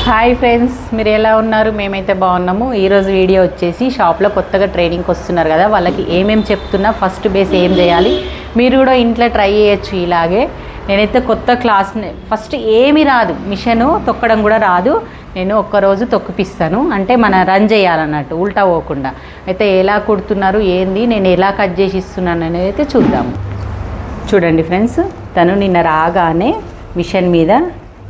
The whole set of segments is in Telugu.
హాయ్ ఫ్రెండ్స్, మీరు ఎలా ఉన్నారు? మేమైతే బాగున్నాము. ఈరోజు వీడియో వచ్చేసి షాప్లో కొత్తగా ట్రైనింగ్కి వస్తున్నారు కదా, వాళ్ళకి ఏమేమి చెప్తున్నా, ఫస్ట్ బేస్ ఏం చేయాలి, మీరు కూడా ఇంట్లో ట్రై చేయొచ్చు. ఇలాగే నేనైతే కొత్త క్లాస్ ఫస్ట్ ఏమీ రాదు, మిషను తొక్కడం కూడా రాదు. నేను ఒక్కరోజు తొక్కిపిస్తాను, అంటే మన రన్ చేయాలన్నట్టు ఉల్టా పోకుండా. అయితే ఎలా కుడుతున్నారు ఏంది, నేను ఎలా కట్ చేసి ఇస్తున్నాను అనేది అయితే చూద్దాము. చూడండి ఫ్రెండ్స్, తను నిన్న రాగానే మిషన్ మీద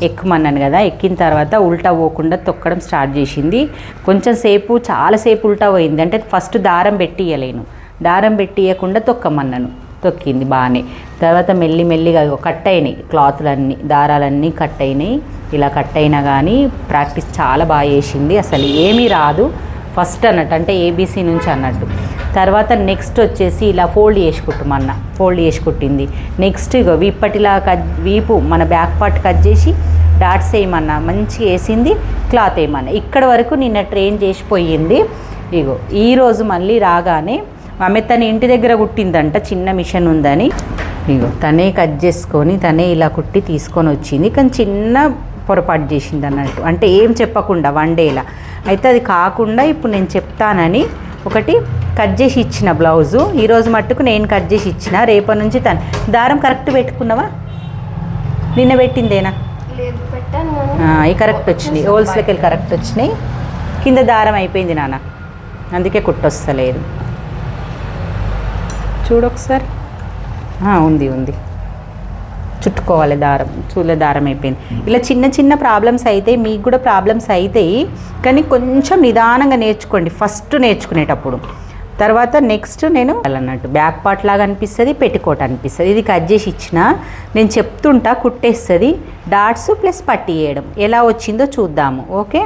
ఎక్కమన్నాను కదా, ఎక్కిన తర్వాత ఉల్టా పోకుండా తొక్కడం స్టార్ట్ చేసింది. కొంచెం సేపు, చాలాసేపు ఉల్టా పోయింది. అంటే ఫస్ట్ దారం పెట్టియలేను, దారం పెట్టియకుండా తొక్కమన్నాను, తొక్కింది బాగానే. తర్వాత మెల్లిమెల్లిగా కట్ అయినాయి క్లాత్లన్నీ, దారాలన్నీ కట్ అయినాయి. ఇలా కట్ అయినా కానీ ప్రాక్టీస్ చాలా బాగా చేసింది. అసలు ఏమీ రాదు ఫస్ట్ అన్నట్టు, అంటే ఏబీసీ నుంచి అన్నట్టు. తర్వాత నెక్స్ట్ వచ్చేసి ఇలా ఫోల్డ్ చేసి కుట్టమన్నా, ఫోల్డ్ చేసి కుట్టింది. నెక్స్ట్ ఇగో వీపటిలా వీపు మన బ్యాక్ పార్ట్ కట్ చేసి డాట్స్ వేయమన్నా, మంచిగా వేసింది. క్లాత్ వేయమన్నా. ఇక్కడ వరకు నిన్న ట్రైన్ చేసిపోయింది. ఇగో ఈరోజు మళ్ళీ రాగానే ఆమె తన ఇంటి దగ్గర కుట్టిందంట, చిన్న మిషన్ ఉందని. ఇగో తనే కట్ చేసుకొని తనే ఇలా కుట్టి తీసుకొని వచ్చింది. కానీ చిన్న పొరపాటు చేసింది అన్నట్టు, అంటే ఏం చెప్పకుండా వన్ డేలా. అయితే అది కాకుండా ఇప్పుడు నేను చెప్తానని ఒకటి కట్ చేసి ఇచ్చిన బ్లౌజు. ఈరోజు మట్టుకు నేను కట్ చేసి ఇచ్చిన, రేపటి నుంచి తను. దారం కరెక్ట్ పెట్టుకున్నావా? నిన్న పెట్టిందేనా? ఈ కరెక్ట్ వచ్చినాయి, హోల్స్లోకి వెళ్ళి కరెక్ట్ వచ్చినాయి. కింద దారం అయిపోయింది నాన్న, అందుకే కుట్టొస్తలేదు. చూడు ఒకసారి. ఉంది, చుట్టుకోవాలి దారం. చూలే దారం అయిపోయింది. ఇలా చిన్న చిన్న ప్రాబ్లమ్స్ అయితే మీకు కూడా ప్రాబ్లమ్స్ అవుతాయి, కానీ కొంచెం నిదానంగా నేర్చుకోండి ఫస్ట్ నేర్చుకునేటప్పుడు. తర్వాత నెక్స్ట్ నేను అన్నట్టు బ్యాక్ పార్ట్ లాగా అనిపిస్తుంది, పెట్టికోట్ అనిపిస్తుంది. ఇది కట్ చేసి ఇచ్చిన, నేను చెప్తుంటా కుట్టేస్తుంది. డాట్స్ ప్లస్ పట్టి వేయడం ఎలా వచ్చిందో చూద్దాము. ఓకే.